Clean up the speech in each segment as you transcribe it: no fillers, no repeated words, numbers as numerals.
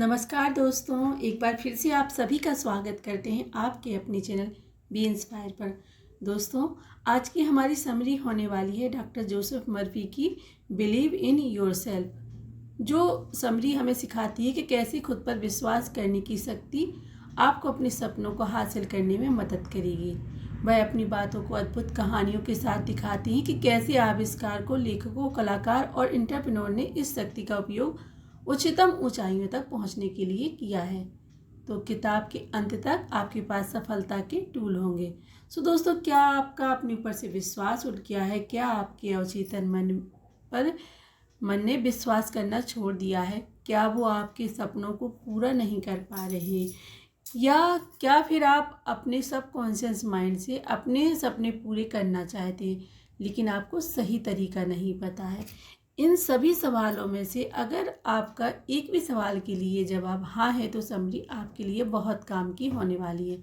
नमस्कार दोस्तों, एक बार फिर से आप सभी का स्वागत करते हैं आपके अपने चैनल बी इंस्पायर पर। दोस्तों, आज की हमारी समरी होने वाली है डॉक्टर जोसेफ मर्फी की बिलीव इन योरसेल्फ, जो समरी हमें सिखाती है कि कैसे खुद पर विश्वास करने की शक्ति आपको अपने सपनों को हासिल करने में मदद करेगी। वह अपनी बातों को अद्भुत कहानियों के साथ दिखाती हैं कि कैसे आविष्कारकों, लेखकों, कलाकार और एंटरप्रेन्योर ने इस शक्ति का उपयोग उच्चतम ऊंचाइयों तक पहुंचने के लिए किया है। तो किताब के अंत तक आपके पास सफलता के टूल होंगे। सो दोस्तों, क्या आपका अपने ऊपर से विश्वास उठ गया है? क्या आपके अवचेतन मन ने विश्वास करना छोड़ दिया है? क्या वो आपके सपनों को पूरा नहीं कर पा रहे, या क्या फिर आप अपने सबकॉन्शियस माइंड से अपने सपने पूरे करना चाहते हैं लेकिन आपको सही तरीका नहीं पता है? इन सभी सवालों में से अगर आपका एक भी सवाल के लिए जवाब हाँ है तो समरी आपके लिए बहुत काम की होने वाली है।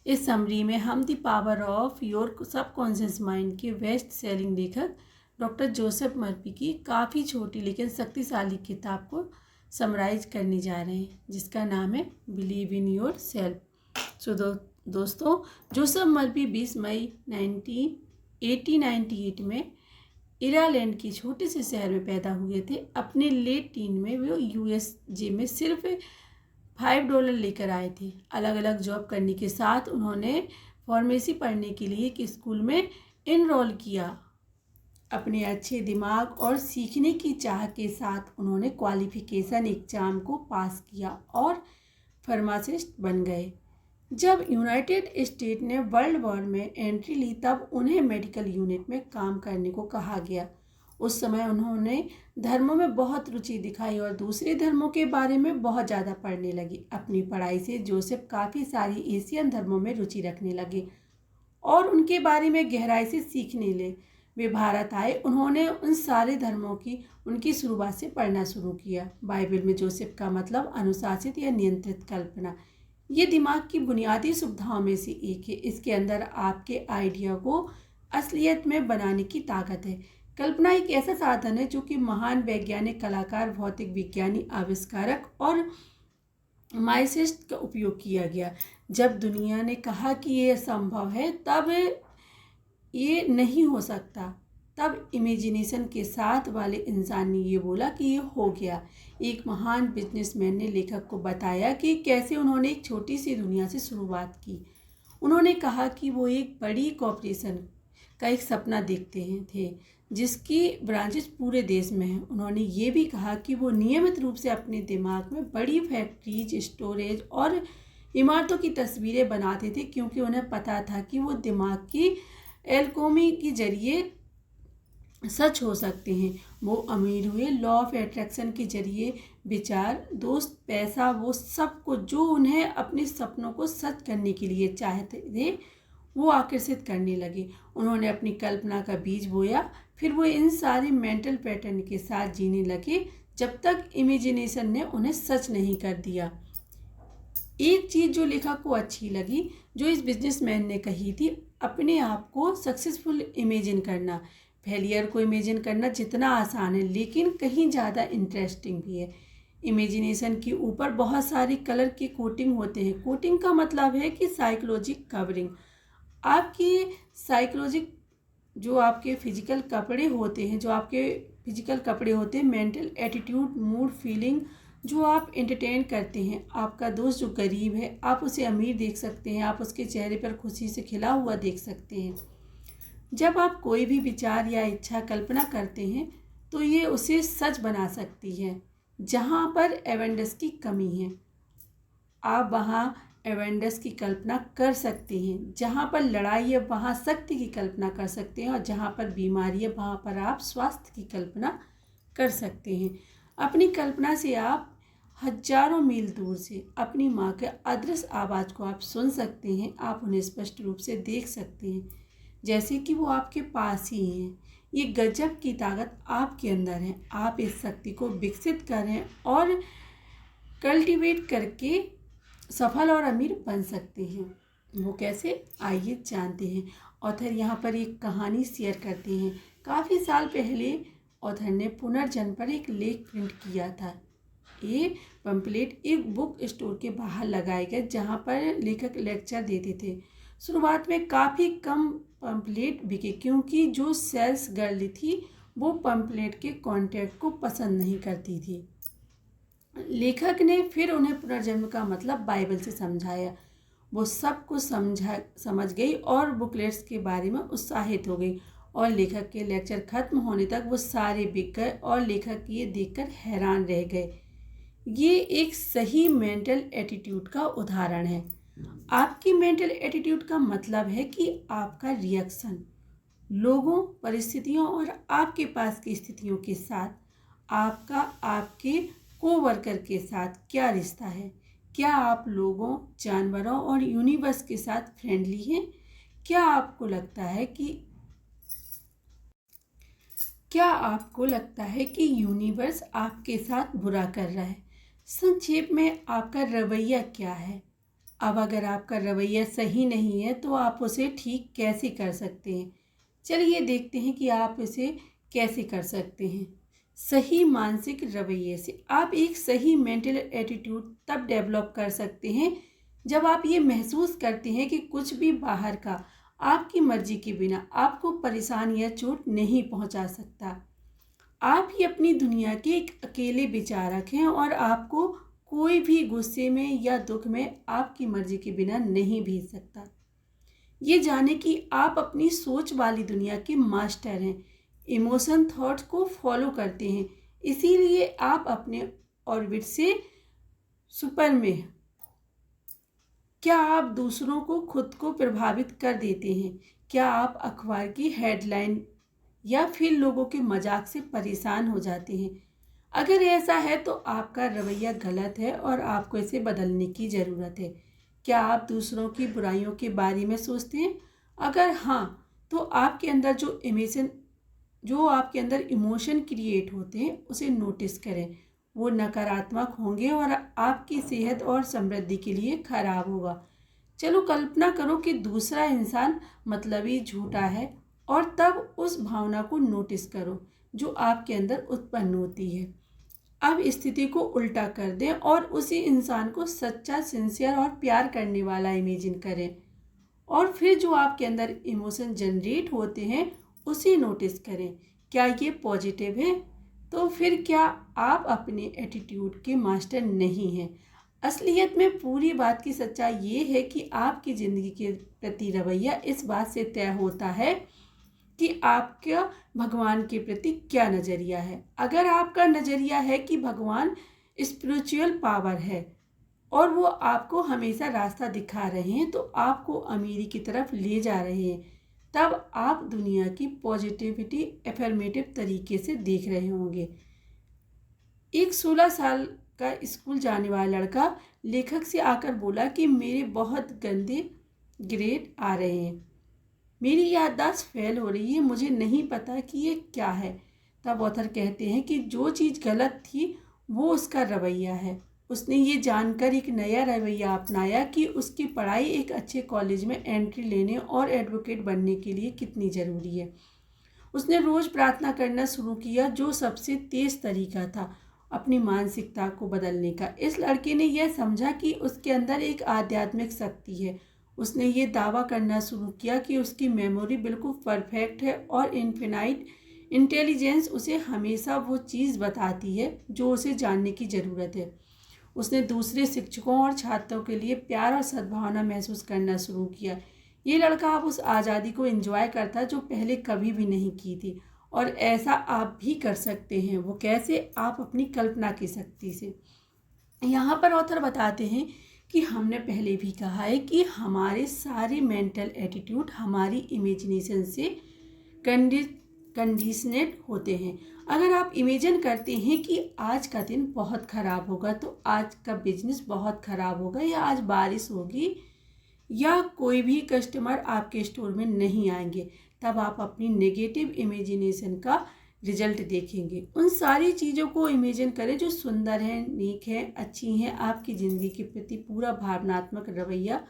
इस समरी में हम the power of your subconscious mind के बेस्ट सेलिंग लेखक डॉक्टर जोसेफ मर्फी की काफ़ी छोटी लेकिन शक्तिशाली किताब को समराइज करने जा रहे हैं, जिसका नाम है बिलीव इन योर सेल्फ। सो दोस्तों, जोसेफ मर्फी 20 मई 1898 में इरालैंड के छोटे से शहर में पैदा हुए थे। अपने लेट टीन में वो यूएसजे में सिर्फ $5 लेकर आए थे। अलग अलग जॉब करने के साथ उन्होंने फार्मेसी पढ़ने के लिए एक स्कूल में इनरोल किया। अपने अच्छे दिमाग और सीखने की चाह के साथ उन्होंने क्वालिफिकेशन एग्जाम को पास किया और फार्मासिस्ट बन गए। जब यूनाइटेड स्टेट ने वर्ल्ड वॉर में एंट्री ली तब उन्हें मेडिकल यूनिट में काम करने को कहा गया। उस समय उन्होंने धर्मों में बहुत रुचि दिखाई और दूसरे धर्मों के बारे में बहुत ज़्यादा पढ़ने लगी। अपनी पढ़ाई से जोसेफ काफ़ी सारी एशियन धर्मों में रुचि रखने लगे और उनके बारे में गहराई से सीखने लगे। वे भारत आए, उन्होंने उन सारे धर्मों की उनकी शुरुआत से पढ़ना शुरू किया। बाइबल में जोसेफ का मतलब अनुशासित या नियंत्रित कल्पना। ये दिमाग की बुनियादी सुविधाओं में से एक है। इसके अंदर आपके आइडिया को असलियत में बनाने की ताकत है। कल्पना एक ऐसा साधन है जो कि महान वैज्ञानिक, कलाकार, भौतिक विज्ञानी, आविष्कारक और माइसिस्ट का उपयोग किया गया। जब दुनिया ने कहा कि ये संभव है, तब ये नहीं हो सकता, तब इमेजिनेशन के साथ वाले इंसान ने ये बोला कि ये हो गया। एक महान बिजनेसमैन ने लेखक को बताया कि कैसे उन्होंने एक छोटी सी दुनिया से शुरुआत की। उन्होंने कहा कि वो एक बड़ी कॉरपोरेशन का एक सपना देखते थे जिसकी ब्रांचेस पूरे देश में हैं। उन्होंने ये भी कहा कि वो नियमित रूप से अपने दिमाग में बड़ी फैक्ट्रीज, स्टोरेज और इमारतों की तस्वीरें बनाते थे, क्योंकि उन्हें पता था कि वो दिमाग की एल्कोमी के जरिए सच हो सकते हैं। वो अमीर हुए लॉ ऑफ अट्रैक्शन के जरिए विचार, दोस्त, पैसा, वो सब कुछ जो उन्हें अपने सपनों को सच करने के लिए चाहते थे वो आकर्षित करने लगे। उन्होंने अपनी कल्पना का बीज बोया, फिर वो इन सारे मेंटल पैटर्न के साथ जीने लगे जब तक इमेजिनेशन ने उन्हें सच नहीं कर दिया। एक चीज़ जो लेखक को अच्छी लगी, जो इस बिजनेसमैन ने कही थी, अपने आप को सक्सेसफुल इमेजिन करना। फेलियर को इमेजिन करना जितना आसान है लेकिन कहीं ज़्यादा इंटरेस्टिंग भी है। इमेजिनेशन के ऊपर बहुत सारी कलर के कोटिंग होते हैं। कोटिंग का मतलब है कि साइकोलॉजिक कवरिंग। आपकी साइकोलॉजिक जो आपके फिजिकल कपड़े होते हैं, मेंटल एटीट्यूड, मूड, फीलिंग, जो आप एंटरटेन करते हैं। आपका दोस्त जो गरीब है, आप उसे अमीर देख सकते हैं, आप उसके चेहरे पर खुशी से खिला हुआ देख सकते हैं। जब आप कोई भी विचार या इच्छा कल्पना करते हैं तो ये उसे सच बना सकती है। जहाँ पर एवेंडस की कमी है, आप वहाँ एवेंडस की कल्पना कर सकते हैं। जहाँ पर लड़ाई है, वहाँ शक्ति की कल्पना कर सकते हैं, और जहाँ पर बीमारी है, वहाँ पर आप स्वास्थ्य की कल्पना कर सकते हैं। अपनी कल्पना से आप हजारों मील दूर से अपनी माँ के अदृश्य आवाज़ को आप सुन सकते हैं। आप उन्हें स्पष्ट रूप से देख सकते हैं, जैसे कि वो आपके पास ही हैं। ये गजब की ताकत आपके अंदर है। आप इस शक्ति को विकसित करें और कल्टीवेट करके सफल और अमीर बन सकते हैं। वो कैसे, आइए जानते हैं। ऑथर यहाँ पर एक कहानी शेयर करते हैं। काफ़ी साल पहले ऑथर ने पुनर्जन्म पर एक लेख प्रिंट किया था। ये पंपलेट एक बुक स्टोर के बाहर लगाए गए जहाँ पर लेखक लेक्चर देते थे। शुरुआत में काफ़ी कम पंपलेट बिके क्योंकि जो सेल्स गर्ल थी वो पंपलेट के कंटेंट को पसंद नहीं करती थी। लेखक ने फिर उन्हें पुनर्जन्म का मतलब बाइबल से समझाया। वो सब कुछ समझ गई और बुकलेट्स के बारे में उत्साहित हो गई और लेखक के लेक्चर खत्म होने तक वो सारे बिक गए और लेखक ये देखकर हैरान रह गए। ये एक सही मेंटल एटीट्यूड का उदाहरण है। आपकी मेंटल एटीट्यूड का मतलब है कि आपका रिएक्शन लोगों, परिस्थितियों और आपके पास की स्थितियों के साथ आपका आपके कोवर्कर के साथ क्या रिश्ता है। क्या आप लोगों, जानवरों और यूनिवर्स के साथ फ्रेंडली हैं? क्या आपको लगता है कि यूनिवर्स आपके साथ बुरा कर रहा है? संक्षेप में आपका रवैया क्या है? अब अगर आपका रवैया सही नहीं है तो आप उसे ठीक कैसे कर सकते हैं? चलिए देखते हैं कि आप इसे कैसे कर सकते हैं। सही मानसिक रवैये से आप एक सही मेंटल एटीट्यूड तब डेवलप कर सकते हैं जब आप ये महसूस करते हैं कि कुछ भी बाहर का आपकी मर्जी के बिना आपको परेशान या चोट नहीं पहुंचा सकता। आप ही अपनी दुनिया के एक अकेले विचारक हैं और आपको कोई भी गुस्से में या दुख में आपकी मर्जी के बिना नहीं भेज सकता। ये जाने कि आप अपनी सोच वाली दुनिया के मास्टर हैं, इमोशन थॉट्स को फॉलो करते हैं, इसीलिए आप अपने ऑर्बिट से सुपर में हैं। क्या आप दूसरों को खुद को प्रभावित कर देते हैं? क्या आप अखबार की हेडलाइन या फिर लोगों के मजाक से परेशान हो जाते हैं? अगर ऐसा है तो आपका रवैया गलत है और आपको इसे बदलने की ज़रूरत है। क्या आप दूसरों की बुराइयों के बारे में सोचते हैं? अगर हाँ, तो आपके अंदर जो आपके अंदर इमोशन क्रिएट होते हैं उसे नोटिस करें। वो नकारात्मक होंगे और आपकी सेहत और समृद्धि के लिए खराब होगा। चलो कल्पना करो कि दूसरा इंसान मतलबी झूठा है और तब उस भावना को नोटिस करो जो आपके अंदर उत्पन्न होती है। अब स्थिति को उल्टा कर दें और उसी इंसान को सच्चा, सिंसियर और प्यार करने वाला इमेजिन करें और फिर जो आपके अंदर इमोशन जनरेट होते हैं उसे नोटिस करें। क्या ये पॉजिटिव है? तो फिर क्या आप अपने एटीट्यूड के मास्टर नहीं हैं? असलियत में पूरी बात की सच्चाई ये है कि आपकी ज़िंदगी के प्रति रवैया इस बात से तय होता है कि आपका भगवान के प्रति क्या नज़रिया है। अगर आपका नज़रिया है कि भगवान स्पिरिचुअल पावर है और वो आपको हमेशा रास्ता दिखा रहे हैं, तो आपको अमीरी की तरफ ले जा रहे हैं, तब आप दुनिया की पॉजिटिविटी एफर्मेटिव तरीके से देख रहे होंगे। एक 16 साल का स्कूल जाने वाला लड़का लेखक से आकर बोला कि मेरे बहुत गंदे ग्रेड आ रहे हैं, मेरी याददाश्त फेल हो रही है, मुझे नहीं पता कि ये क्या है। तब ऑथर कहते हैं कि जो चीज़ गलत थी वो उसका रवैया है। उसने ये जानकर एक नया रवैया अपनाया कि उसकी पढ़ाई एक अच्छे कॉलेज में एंट्री लेने और एडवोकेट बनने के लिए कितनी ज़रूरी है। उसने रोज़ प्रार्थना करना शुरू किया, जो सबसे तेज़ तरीका था अपनी मानसिकता को बदलने का। इस लड़के ने यह समझा कि उसके अंदर एक आध्यात्मिक शक्ति है। उसने ये दावा करना शुरू किया कि उसकी मेमोरी बिल्कुल परफेक्ट है और इन्फिनाइट इंटेलिजेंस उसे हमेशा वो चीज़ बताती है जो उसे जानने की ज़रूरत है। उसने दूसरे शिक्षकों और छात्रों के लिए प्यार और सद्भावना महसूस करना शुरू किया। ये लड़का अब उस आज़ादी को एंजॉय करता जो पहले कभी भी नहीं की थी, और ऐसा आप भी कर सकते हैं। वो कैसे? आप अपनी कल्पना की शक्ति से। यहाँ पर ऑथर बताते हैं कि हमने पहले भी कहा है कि हमारे सारे मेंटल एटीट्यूड हमारी इमेजिनेशन से कंडीशनेड होते हैं। अगर आप इमेजिन करते हैं कि आज का दिन बहुत ख़राब होगा तो आज का बिजनेस बहुत ख़राब होगा, या आज बारिश होगी, या कोई भी कस्टमर आपके स्टोर में नहीं आएंगे, तब आप अपनी नेगेटिव इमेजिनेशन का रिजल्ट देखेंगे। उन सारी चीज़ों को इमेजिन करें जो सुंदर हैं, नेक हैं, अच्छी हैं। आपकी ज़िंदगी के प्रति पूरा भावनात्मक रवैया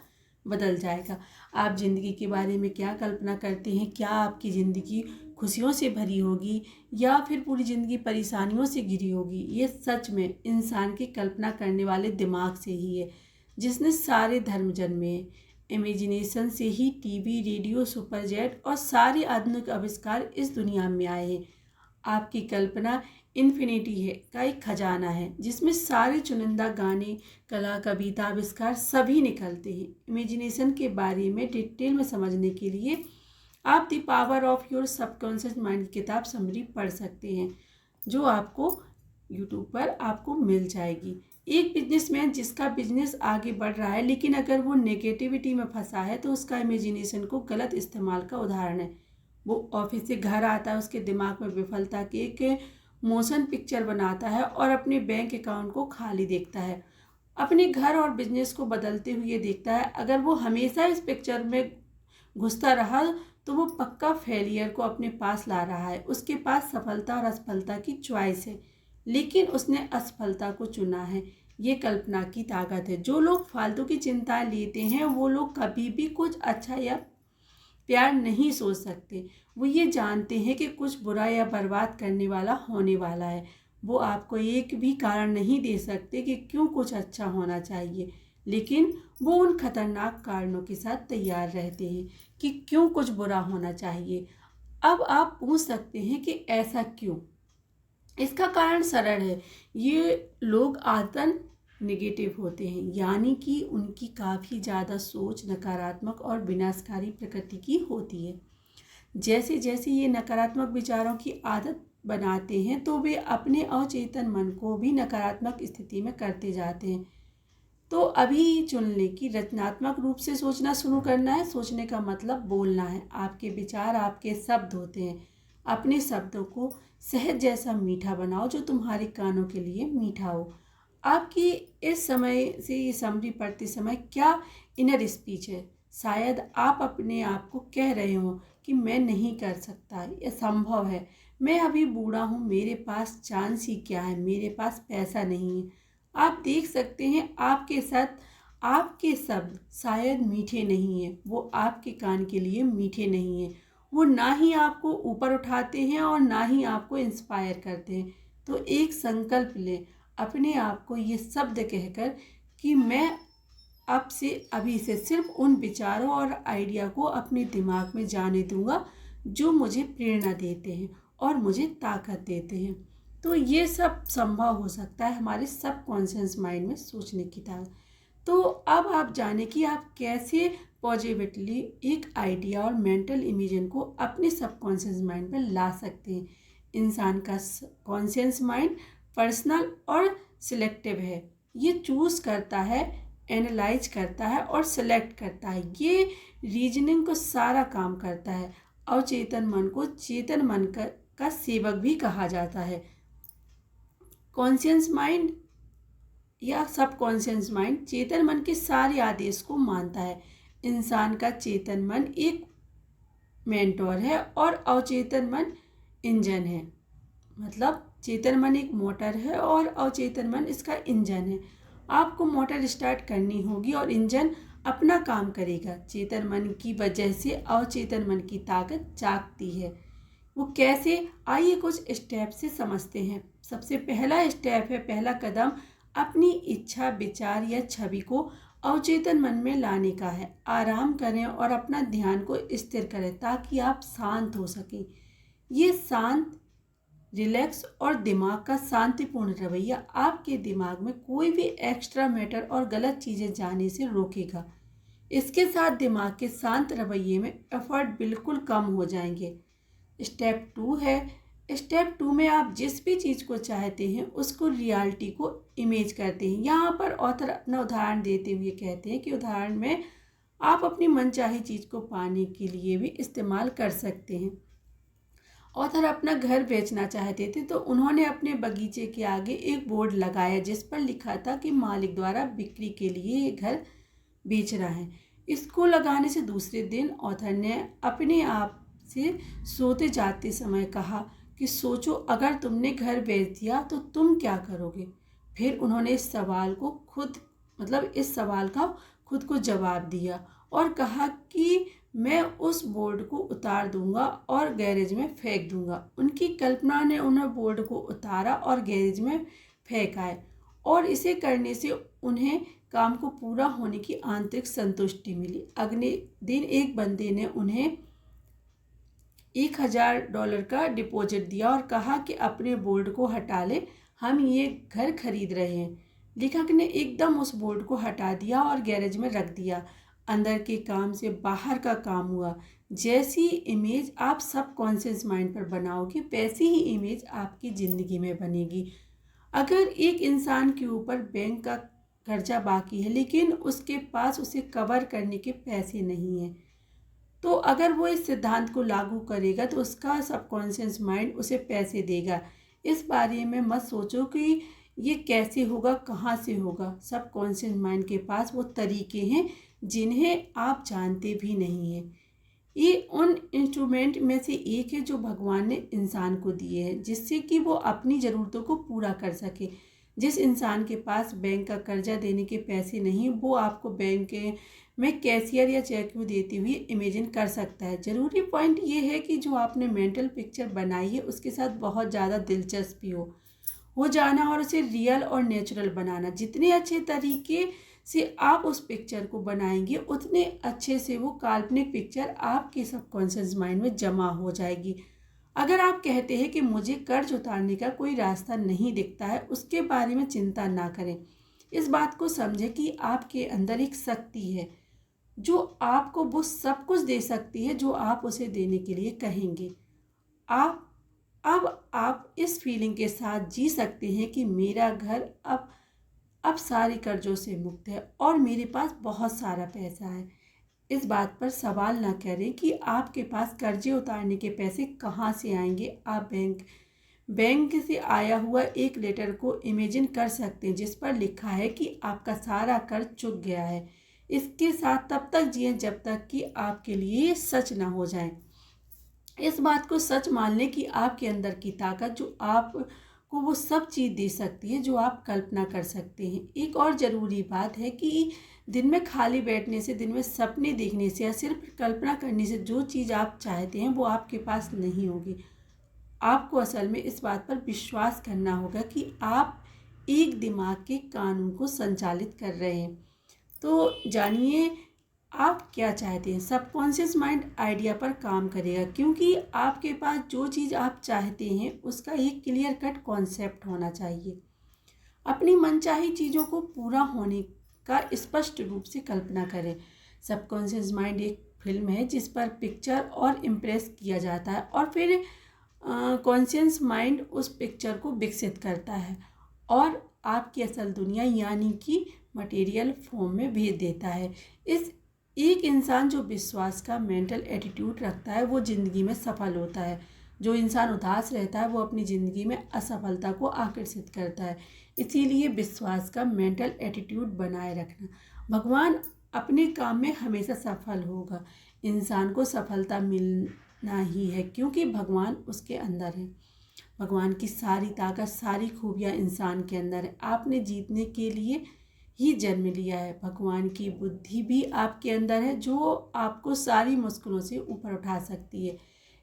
बदल जाएगा। आप ज़िंदगी के बारे में क्या कल्पना करते हैं? क्या आपकी ज़िंदगी खुशियों से भरी होगी या फिर पूरी ज़िंदगी परेशानियों से घिरी होगी, ये सच में इंसान की कल्पना करने वाले दिमाग से ही है, जिसने सारे धर्म जन्मे हैं। इमेजिनेशन से ही टीवी, रेडियो, सुपरजेट और सारे आधुनिक आविष्कार इस दुनिया में आए हैं। आपकी कल्पना इन्फिनिटी है का एक खजाना है, जिसमें सारे चुनिंदा गाने, कला, कविता, आविष्कार सभी निकलते हैं। इमेजिनेशन के बारे में डिटेल में समझने के लिए आप the power of your subconscious mind की किताब समरी पढ़ सकते हैं, जो आपको यूट्यूब पर आपको मिल जाएगी। एक बिजनेसमैन जिसका बिजनेस आगे बढ़ रहा है, लेकिन अगर वो नेगेटिविटी में फंसा है तो उसका इमेजिनेशन को गलत इस्तेमाल का उदाहरण है। वो ऑफिस से घर आता है, उसके दिमाग में विफलता की एक मोशन पिक्चर बनाता है और अपने बैंक अकाउंट को खाली देखता है, अपने घर और बिजनेस को बदलते हुए देखता है। अगर वो हमेशा इस पिक्चर में घुसता रहा तो वो पक्का फेलियर को अपने पास ला रहा है। उसके पास सफलता और असफलता की चॉइस है, लेकिन उसने असफलता को चुना है। ये कल्पना की ताकत है। जो लोग फालतू की चिंताएं लेते हैं वो लोग कभी भी कुछ अच्छा या प्यार नहीं सोच सकते। वो ये जानते हैं कि कुछ बुरा या बर्बाद करने वाला होने वाला है। वो आपको एक भी कारण नहीं दे सकते कि क्यों कुछ अच्छा होना चाहिए, लेकिन वो उन खतरनाक कारणों के साथ तैयार रहते हैं कि क्यों कुछ बुरा होना चाहिए। अब आप पूछ सकते हैं कि ऐसा क्यों? इसका कारण सरल है। ये लोग आदतन नेगेटिव होते हैं, यानी कि उनकी काफ़ी ज़्यादा सोच नकारात्मक और विनाशकारी प्रकृति की होती है। जैसे जैसे ये नकारात्मक विचारों की आदत बनाते हैं तो वे अपने अवचेतन मन को भी नकारात्मक स्थिति में करते जाते हैं। तो अभी चुन लें कि रचनात्मक रूप से सोचना शुरू करना है। सोचने का मतलब बोलना है। आपके विचार आपके शब्द होते हैं। अपने शब्दों को शहद जैसा मीठा बनाओ, जो तुम्हारे कानों के लिए मीठा हो। आपकी इस समय से ये समरी पढ़ते समय क्या इनर स्पीच है? शायद आप अपने आप को कह रहे हो कि मैं नहीं कर सकता, यह संभव है, मैं अभी बूढ़ा हूँ, मेरे पास चांस ही क्या है, मेरे पास पैसा नहीं है। आप देख सकते हैं आपके साथ आपके शब्द शायद मीठे नहीं हैं, वो आपके कान के लिए मीठे नहीं हैं। वो ना ही आपको ऊपर उठाते हैं और ना ही आपको इंस्पायर करते हैं। तो एक संकल्प लें अपने आप को ये शब्द कहकर कि मैं अब से अभी से सिर्फ उन विचारों और आइडिया को अपने दिमाग में जाने दूंगा जो मुझे प्रेरणा देते हैं और मुझे ताकत देते हैं। तो ये सब संभव हो सकता है हमारे सबकॉन्शियस माइंड में सोचने की ताकत। तो अब आप जाने कि आप कैसे पॉजिटिवली एक आइडिया और मेंटल इमेजन को अपने सबकॉन्शियस माइंड में ला सकते हैं। इंसान का कॉन्शियस माइंड पर्सनल और सिलेक्टिव है। ये चूज करता है, एनालाइज करता है और सिलेक्ट करता है। ये रीजनिंग को सारा काम करता है। अवचेतन मन को चेतन मन का सेवक भी कहा जाता है। कॉन्शियस माइंड या सबकॉन्शियस माइंड चेतन मन के सारे आदेश को मानता है। इंसान का चेतन मन एक मेंटोर है और अवचेतन मन इंजन है। मतलब चेतन मन एक मोटर है और अवचेतन मन इसका इंजन है। आपको मोटर स्टार्ट करनी होगी और इंजन अपना काम करेगा। चेतन मन की वजह से अवचेतन मन की ताकत जागती है। वो कैसे? आइए कुछ स्टेप से समझते हैं। सबसे पहला स्टेप है, पहला कदम अपनी इच्छा, विचार या छवि को अवचेतन मन में लाने का है। आराम करें और अपना ध्यान को स्थिर करें ताकि आप शांत हो सकें। ये शांत, रिलैक्स और दिमाग का शांतिपूर्ण रवैया आपके दिमाग में कोई भी एक्स्ट्रा मैटर और गलत चीज़ें जाने से रोकेगा। इसके साथ दिमाग के शांत रवैये में एफर्ट बिल्कुल कम हो जाएंगे। स्टेप 2 है। स्टेप 2 में आप जिस भी चीज़ को चाहते हैं उसको रियलिटी को इमेज करते हैं। यहाँ पर ऑथर अपना उदाहरण देते हुए कहते हैं कि उदाहरण में आप अपनी मनचाही चीज़ को पाने के लिए भी इस्तेमाल कर सकते हैं। ऑथर अपना घर बेचना चाहते थे तो उन्होंने अपने बगीचे के आगे एक बोर्ड लगाया जिस पर लिखा था कि मालिक द्वारा बिक्री के लिए ये घर बेच रहा है। इसको लगाने से दूसरे दिन ऑथर ने अपने आप से सोते जाते समय कहा कि सोचो, अगर तुमने घर बेच दिया तो तुम क्या करोगे? फिर उन्होंने इस सवाल का खुद को जवाब दिया और कहा कि मैं उस बोर्ड को उतार दूंगा और गैरेज में फेंक दूंगा। उनकी कल्पना ने उन्हें बोर्ड को उतारा और गैरेज में फेंक आए, और इसे करने से उन्हें काम को पूरा होने की आंतरिक संतुष्टि मिली। अगले दिन एक बंदे ने उन्हें $1000 का डिपॉजिट दिया और कहा कि अपने बोर्ड को हटा ले, हम ये घर खरीद रहे हैं। लेखक ने एकदम उस बोर्ड को हटा दिया और गैरेज में रख दिया। अंदर के काम से बाहर का काम हुआ। जैसी इमेज आप सबकॉन्शियस माइंड पर बनाओगे, वैसी ही इमेज आपकी ज़िंदगी में बनेगी। अगर एक इंसान के ऊपर बैंक का कर्जा बाकी है लेकिन उसके पास उसे कवर करने के पैसे नहीं हैं, तो अगर वो इस सिद्धांत को लागू करेगा तो उसका सबकॉन्शियस माइंड उसे पैसे देगा। इस बारे में मत सोचो कि ये कैसे होगा, कहाँ से होगा। सबकॉन्शियस माइंड के पास वो तरीके हैं जिन्हें आप जानते भी नहीं हैं। ये उन इंस्ट्रूमेंट में से एक है जो भगवान ने इंसान को दिए हैं, जिससे कि वो अपनी ज़रूरतों को पूरा कर सके। जिस इंसान के पास बैंक का कर्जा देने के पैसे नहीं, वो आपको बैंक में कैशियर या चेक भी देते हुए इमेजिन कर सकता है। ज़रूरी पॉइंट ये है कि जो आपने मेंटल पिक्चर बनाई है उसके साथ बहुत ज़्यादा दिलचस्पी हो जाना और उसे रियल और नेचुरल बनाना। जितने अच्छे तरीके से आप उस पिक्चर को बनाएंगे उतने अच्छे से वो काल्पनिक पिक्चर आपके सबकॉन्शियस माइंड में जमा हो जाएगी। अगर आप कहते हैं कि मुझे कर्ज उतारने का कोई रास्ता नहीं दिखता है, उसके बारे में चिंता ना करें। इस बात को समझें कि आपके अंदर एक शक्ति है जो आपको वो सब कुछ दे सकती है जो आप उसे देने के लिए कहेंगे। आप इस फीलिंग के साथ जी सकते हैं कि मेरा घर अब सारे कर्जों से मुक्त है और मेरे पास बहुत सारा पैसा है। इस बात पर सवाल न करें कि आपके पास कर्जे उतारने के पैसे कहाँ से आएंगे। आप बैंक से आया हुआ एक लेटर को इमेजिन कर सकते हैं जिस पर लिखा है कि आपका सारा कर्ज चुक गया है। इसके साथ तब तक जिए जब तक कि आपके लिए सच ना हो जाए। इस बात को सच मान लें कि आपके अंदर की ताकत जो आपको वो सब चीज़ दे सकती है जो आप कल्पना कर सकते हैं। एक और ज़रूरी बात है कि दिन में खाली बैठने से, दिन में सपने देखने से या सिर्फ कल्पना करने से जो चीज़ आप चाहते हैं वो आपके पास नहीं होगी। आपको असल में इस बात पर विश्वास करना होगा कि आप एक दिमाग के कानून को संचालित कर रहे हैं। तो जानिए आप क्या चाहते हैं। सबकॉन्शियस माइंड आइडिया पर काम करेगा क्योंकि आपके पास जो चीज़ आप चाहते हैं उसका एक क्लियर कट कॉन्सेप्ट होना चाहिए। अपनी मनचाही चीज़ों को पूरा होने का स्पष्ट रूप से कल्पना करें। सबकॉन्शियस माइंड एक फिल्म है जिस पर पिक्चर और इम्प्रेस किया जाता है और फिर कॉन्शियस माइंड उस पिक्चर को विकसित करता है और आपकी असल दुनिया यानी कि मटेरियल फॉर्म में भेज देता है। इस एक इंसान जो विश्वास का मेंटल एटीट्यूड रखता है वो ज़िंदगी में सफल होता है। जो इंसान उदास रहता है वो अपनी ज़िंदगी में असफलता को आकर्षित करता है। इसीलिए विश्वास का मेंटल एटीट्यूड बनाए रखना। भगवान अपने काम में हमेशा सफल होगा। इंसान को सफलता मिलना ही है क्योंकि भगवान उसके अंदर है। भगवान की सारी ताकत, सारी खूबियाँ इंसान के अंदर है। आपने जीतने के लिए ही जन्म लिया है। भगवान की बुद्धि भी आपके अंदर है जो आपको सारी मुश्किलों से ऊपर उठा सकती है।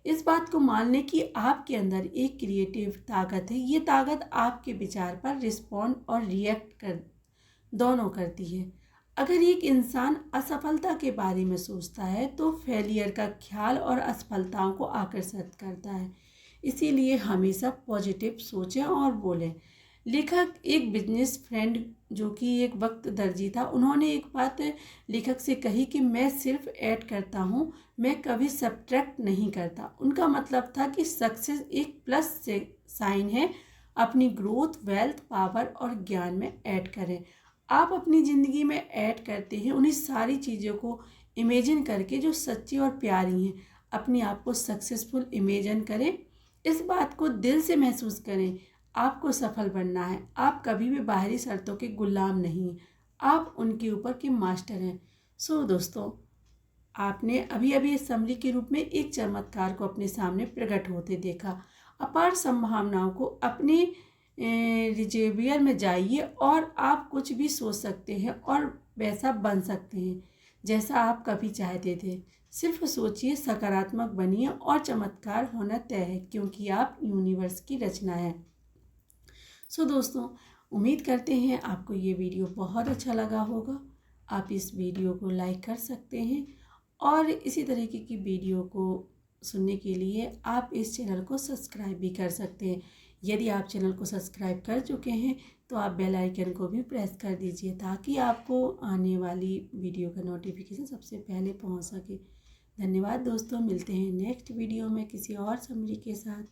इस बात को मान लें कि आपके अंदर एक क्रिएटिव ताकत है। ये ताकत आपके विचार पर रिस्पॉन्ड और रिएक्ट दोनों करती है। अगर एक इंसान असफलता के बारे में सोचता है तो फेलियर का ख्याल और असफलताओं को आकर्षित करता है। इसीलिए हमेशा पॉजिटिव सोचें और बोलें। लेखक एक बिजनेस फ्रेंड जो कि एक वक्त दर्जी था, उन्होंने एक बात लेखक से कही कि मैं सिर्फ ऐड करता हूँ, मैं कभी सब्ट्रैक्ट नहीं करता। उनका मतलब था कि सक्सेस एक प्लस से साइन है। अपनी ग्रोथ, वेल्थ, पावर और ज्ञान में ऐड करें। आप अपनी ज़िंदगी में ऐड करते हैं उन्हीं सारी चीज़ों को इमेजिन करके जो सच्ची और प्यारी हैं। अपने आप को सक्सेसफुल इमेजिन करें। इस बात को दिल से महसूस करें। आपको सफल बनना है। आप कभी भी बाहरी शर्तों के गुलाम नहीं, आप उनके ऊपर के मास्टर हैं। सो दोस्तों, आपने अभी अभी इस समरी के रूप में एक चमत्कार को अपने सामने प्रकट होते देखा। अपार संभावनाओं को अपने रिजर्वियर में जाइए और आप कुछ भी सोच सकते हैं और वैसा बन सकते हैं। जैसा आप कभी चाहते थे। सिर्फ सोचिए, सकारात्मक बनिए और चमत्कार होना तय है, क्योंकि आप यूनिवर्स की रचना है। सो दोस्तों, उम्मीद करते हैं आपको ये वीडियो बहुत अच्छा लगा होगा। आप इस वीडियो को लाइक कर सकते हैं और इसी तरीके की वीडियो को सुनने के लिए आप इस चैनल को सब्सक्राइब भी कर सकते हैं। यदि आप चैनल को सब्सक्राइब कर चुके हैं तो आप बेल आइकन को भी प्रेस कर दीजिए, ताकि आपको आने वाली वीडियो का नोटिफिकेशन सबसे पहले पहुंच सके। धन्यवाद दोस्तों, मिलते हैं नेक्स्ट वीडियो में किसी और समरी के साथ।